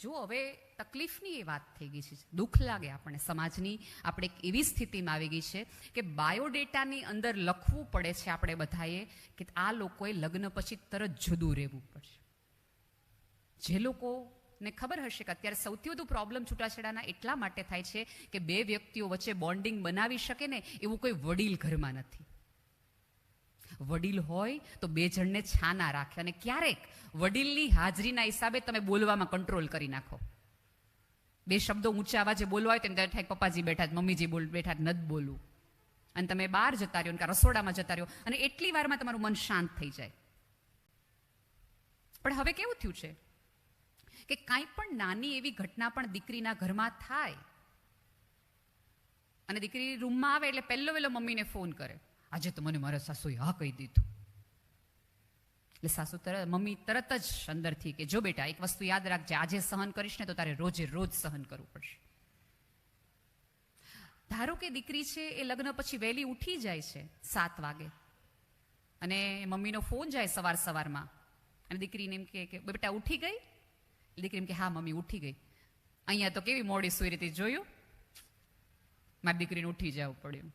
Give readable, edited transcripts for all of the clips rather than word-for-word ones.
જો હવે તકલીફની એ વાત થઈ ગઈ છે, દુઃખ લાગે આપણને, સમાજની આપણે એક એવી સ્થિતિમાં આવી ગઈ છે કે બાયોડેટાની અંદર લખવું પડે છે આપણે બધાએ કે આ લોકોએ લગ્ન પછી તરત જુદું રહેવું પડશે. જે લોકોને ખબર હશે કે અત્યારે સૌથી વધુ પ્રોબ્લેમ છૂટાછેડાના એટલા માટે થાય છે કે બે વ્યક્તિઓ વચ્ચે બોન્ડિંગ બનાવી શકે ને એવું કોઈ વડીલ ઘરમાં નથી. વડીલ હોય તો બે જણને છાના રાખે, અને ક્યારેક વડીલની હાજરીના હિસાબે તમે બોલવામાં કંટ્રોલ કરી નાખો. બે શબ્દો ઊંચા અવાજે બોલવા હોય તેમ થાય પપ્પાજી બેઠા, મમ્મીજી બેઠા, નથી બોલવું, અને તમે બહાર જતા રહ્યો કે રસોડામાં જતા રહ્યો, અને એટલી વારમાં તમારું મન શાંત થઈ જાય. પણ હવે કેવું થયું છે કે કાંઈ પણ નાની એવી ઘટના પણ દીકરીના ઘરમાં થાય અને દીકરી રૂમમાં આવે એટલે પહેલો વહેલો મમ્મીને ફોન કરે, આજે તો મને મારા સાસુએ હા કહી દીધું. એટલે મમ્મી તરત જ અંદરથી કે જો બેટા એક વસ્તુ યાદ રાખજે, આજે સહન કરીશ ને તો તારે રોજે રોજ સહન કરવું પડશે. ધારો કે દીકરી છે એ લગ્ન પછી વહેલી ઉઠી જાય છે 7 વાગે, અને મમ્મીનો ફોન જાય સવારમાં, અને દીકરીને એમ કે બેટા ઉઠી ગઈ? દીકરી એમ કે હા મમ્મી ઉઠી ગઈ. અહીંયા તો કેવી મોડી સુઈ રહી, જોયું, મારી દીકરીને ઉઠી જવું પડ્યું.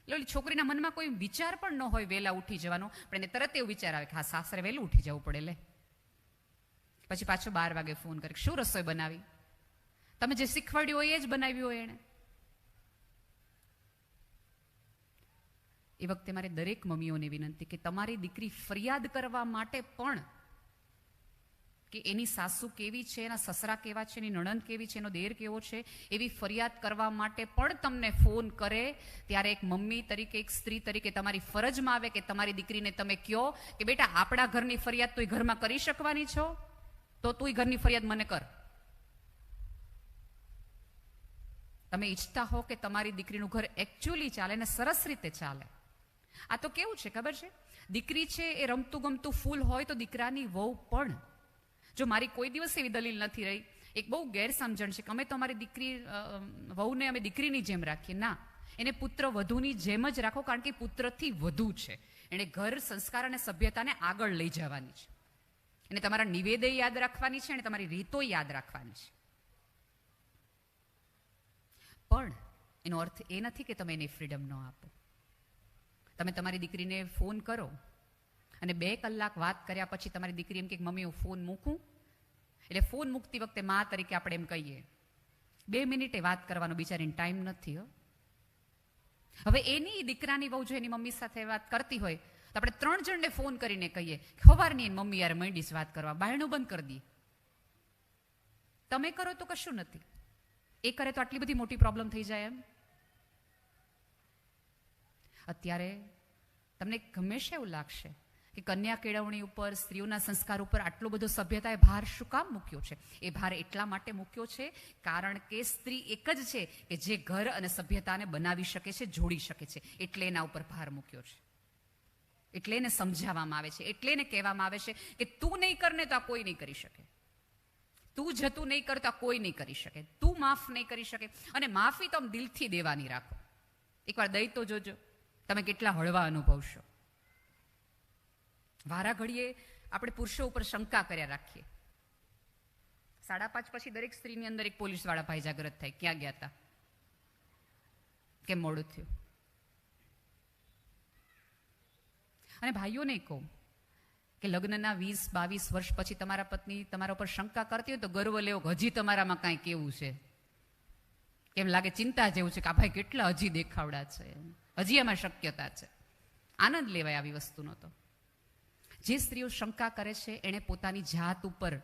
એટલે છોકરીના મનમાં કોઈ વિચાર પણ ન હોય વહેલા ઉઠી જવાનો, પણ એને તરત એવું વિચાર આવે કે હા સાસરે વહેલું ઉઠી જવું પડે. લે પછી પાછો 12 વાગે ફોન કરે, શું રસોઈ બનાવી? તમે જે શીખવાડ્યું હોય એ જ બનાવ્યું હોય એને. એ વખતે મારે દરેક મમ્મીઓને વિનંતી કે તમારી દીકરી ફરિયાદ કરવા માટે પણ, કે એની સાસુ કેવી છે, એના સસરા કેવા છે, એની નણંદ કેવી છે, એનો દેર કેવો છે, એવી ફરિયાદ કરવા માટે પણ તમને ફોન કરે, ત્યારે એક મમ્મી તરીકે, એક સ્ત્રી તરીકે તમારી ફરજમાં આવે કે તમારી દીકરીને તમે કહો કે બેટા આપણા ઘરની ફરિયાદ તું ઘરમાં કરી શકવાની છો, તો તું ઘરની ફરિયાદ મને કર. તમે ઈચ્છતા હો કે તમારી દીકરીનું ઘર એકચ્યુઅલી ચાલે ને સરસ રીતે ચાલે. આ તો કેવું છે ખબર છે, દીકરી છે એ રમતું ગમતું ફૂલ હોય તો દીકરાની વહુ પણ, જો મારી કોઈ દિવસ એવી દલીલ નથી રહી, એક બહુ ગેરસમજણ છે કે અમે તો અમારી દીકરી વહુને અમે દીકરીની જેમ રાખીએ. ના, એને પુત્ર વધુની જેમ જ રાખો, કારણ કે પુત્રથી વધુ છે. એને ઘર, સંસ્કાર અને સભ્યતાને આગળ લઈ જવાની છે. એને તમારા નિવેદે યાદ રાખવાની છે અને તમારી રીતો યાદ રાખવાની છે. પણ એનો અર્થ એ નથી કે તમે એને ફ્રીડમ ન આપો. તમે તમારી દીકરીને ફોન કરો અને 2 કલાક વાત કર્યા પછી તમારી દીકરી એમ કે મમ્મી હું ફોન મૂકું, એટલે ફોન મૂકતી વખતે મા તરીકે આપણે એમ કહીએ 2 મિનિટે વાત કરવાનો બિચારીને ટાઈમ નથી. હવે એની દીકરાની વહુ જો એની મમ્મી સાથે વાત કરતી હોય તો આપણે 3 જણને ફોન કરીને કહીએ ખબરની મમ્મી યાર મંડીશ વાત કરવા, બાયણું બંધ કરી દઈએ. તમે કરો તો કશું નથી, એ કરે તો આટલી બધી મોટી પ્રોબ્લેમ થઈ જાય એમ. અત્યારે તમને હંમેશા એવું લાગશે કે કન્યા કેળવણી ઉપર, સ્ત્રીઓના સંસ્કાર ઉપર આટલો બધો સભ્યતાએ ભાર શું કામ મૂક્યો છે? એ ભાર એટલા માટે મૂક્યો છે કારણ કે સ્ત્રી એક જ છે કે જે ઘર અને સભ્યતાને બનાવી શકે છે, જોડી શકે છે, એટલે એના ઉપર ભાર મૂક્યો છે. એટલે એને સમજાવવામાં આવે છે, એટલે એને કહેવામાં આવે છે કે તું નહીં કરને તો આ કોઈ નહીં કરી શકે, તું જતું નહીં કર તો આ કોઈ નહીં કરી શકે, તું માફ નહીં કરી શકે. અને માફી તો આમ દિલથી દેવાની રાખો. એકવાર દઈ તો જોજો તમે કેટલા હળવા અનુભવશો. વારા ઘડીએ આપણે પુરુષો ઉપર શંકા કર્યા રાખીએ. 5:30 પછી દરેક સ્ત્રીની અંદર એક પોલીસવાળા ભાઈ જાગૃત થાય, ક્યાં ગયા હતા, કેમ મોડું થયું. અને ભાઈઓને કહું કે લગ્નના 20-22 વર્ષ પછી તમારા પત્ની તમારા ઉપર શંકા કરતી હોય તો ગર્વ લેવો, હજી તમારામાં કાંઈ કેવું છે, કેમ લાગે ચિંતા જેવું છે કે આ ભાઈ કેટલા હજી દેખાવડા છે, હજી આમાં શક્યતા છે. આનંદ લેવાય આવી વસ્તુનો. તો જે સ્ત્રીઓ શંકા કરે છે એણે પોતાની જાત ઉપર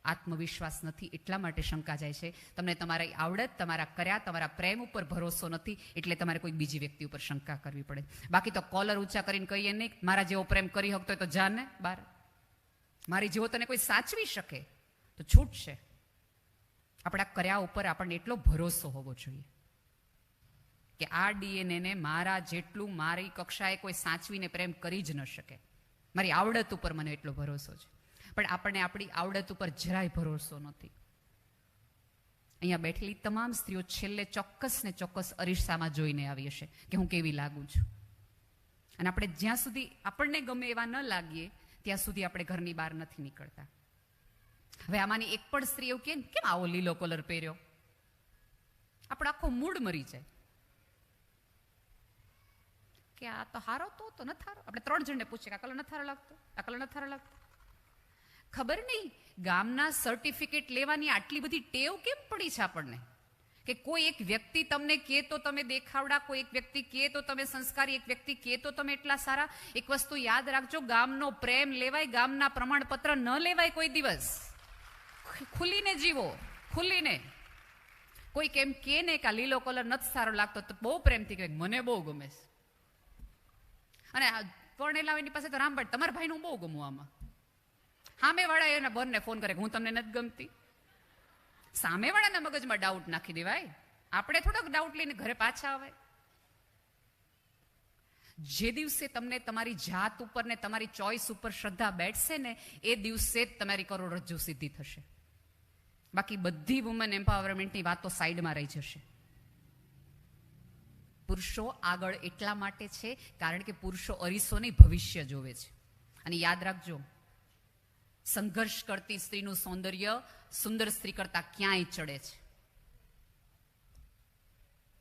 આત્મવિશ્વાસ નથી, એટલા માટે શંકા જાય છે. તમને તમારી આવડત, તમારા કર્યા, તમારા પ્રેમ ઉપર ભરોસો નથી, એટલે તમારે કોઈ બીજી વ્યક્તિ ઉપર શંકા કરવી પડે. બાકી તો કોલર ઊંચા કરીને કહીએ નહીં મારા જેવો પ્રેમ કરી શકતો હોય તો જાને બાર, મારી જેવો તને કોઈ સાચવી શકે તો છૂટશે. આપણા કર્યા ઉપર આપણને એટલો ભરોસો હોવો જોઈએ કે આ ડીએનએને મારા જેટલું મારી કક્ષાએ કોઈ સાચવીને પ્રેમ કરી જ ન શકે. મારી આવડત ઉપર મને એટલો ભરોસો છે. પણ આપણને આપણી આવડત ઉપર જરાય ભરોસો નથી. અહીંયા બેઠેલી તમામ સ્ત્રીઓ છેલ્લે ચોક્કસ ને ચોક્કસ અરીસામાં જોઈને આવી હશે કે હું કેવી લાગુ છું. અને આપણે જ્યાં સુધી આપણને ગમે એવા ન લાગીએ ત્યાં સુધી આપણે ઘરની બહાર નથી નીકળતા. હવે આમાંની એક પણ સ્ત્રી એવું કે કેમ આવો લીલો કલર પહેર્યો, આપણો આખો મૂડ મરી જાય કે આ તો હારો તો નથી હારો. આપણે 3 જણને પૂછીએ કે આ કલર નથી હારો લાગતો, આ કલર નથી હારો લાગતો. ખબર નહીં ગામના સર્ટિફિકેટ લેવાની આટલી બધી ટેવ કેમ પડી છે આપણને, કે કોઈ એક વ્યક્તિ તમને કહે તો તમે દેખાવડા, કોઈ એક વ્યક્તિ કહે તો તમે સંસ્કારી, એક વ્યક્તિ કહે તો તમે એટલા સારા. એક વસ્તુ યાદ રાખજો, ગામનો પ્રેમ લેવાય, ગામના પ્રમાણપત્ર ન લેવાય કોઈ દિવસ. ખુલીને જીવો, ખુલીને. કોઈ કેમ કે ને કે લીલો કલર નથી સારો લાગતો તો બહુ પ્રેમથી કહે મને બહુ ગમે છે. અને પરણેલા એની પાસે તો રામભાઈ તમારા ભાઈને હું બહુ ગમું. આમાં સામેવાળા એના બરને ફોન કરે કે હું તમને નથી ગમતી. સામેવાળાના મગજમાં ડાઉટ નાખી દેવાય, આપણે થોડોક ડાઉટ લઈને ઘરે પાછા આવે. જે દિવસે તમને તમારી જાત ઉપર ને તમારી ચોઈસ ઉપર શ્રદ્ધા બેઠશે ને એ દિવસે જ તમારી કરોડરજ્જુ સિદ્ધિ થશે. બાકી બધી વુમન એમ્પાવરમેન્ટની વાતો સાઈડમાં રહી જશે. પુરુષો આગળ એટલા માટે છે કારણ કે પુરુષો અરીસો નહીં ભવિષ્ય જોવે છે. અને યાદ રાખજો, સંઘર્ષ કરતી સ્ત્રીનું સૌંદર્ય સુંદર સ્ત્રી કરતા ક્યાંય ચડે છે.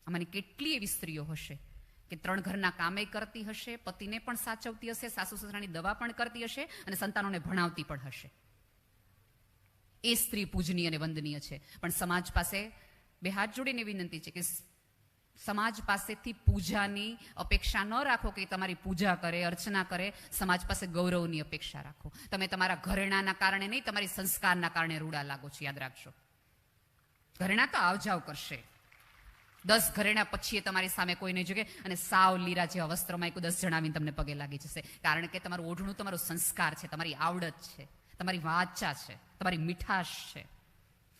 આમાંની કેટલી એવી સ્ત્રીઓ હશે કે 3 ઘરના કામે કરતી હશે, પતિને પણ સાચવતી હશે, સાસુ સસરાની દવા પણ કરતી હશે અને સંતાનોને ભણાવતી પણ હશે. એ સ્ત્રી પૂજનીય અને વંદનીય છે. પણ સમાજ પાસે 2 હાથ જોડીને વિનંતી છે કે સમાજ પાસેથી પૂજાની અપેક્ષા ન રાખો કે તમારી પૂજા કરે, અર્ચના કરે. સમાજ પાસે ગૌરવની અપેક્ષા રાખો. તમે તમારા ઘરેણાના કારણે નહીં, તમારી સંસ્કારના કારણે રૂડા લાગો છો, યાદ રાખજો. ઘરેણા તો આવજાવ કરશે, 10 ઘરેણા પછી તમારી સામે કોઈ નહીં જોગે અને સાવ લીરા જેવા વસ્ત્રોમાં 10 જણાવીને તમને પગે લાગી જશે. કારણ કે તમારું ઓઢણું તમારો સંસ્કાર છે, તમારી આવડત છે, તમારી વાચા છે, તમારી મીઠાશ છે,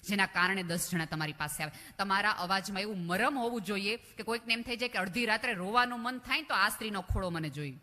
જેના કારણે 10 જણા તમારી પાસે આવે. તમારા અવાજમાં એવું મરમ હોવું જોઈએ કે કોઈકને એમ થઈ જાય કે અડધી રાત્રે રોવાનું મન થાય તો આ સ્ત્રીનો ખોળો મને જોઈ.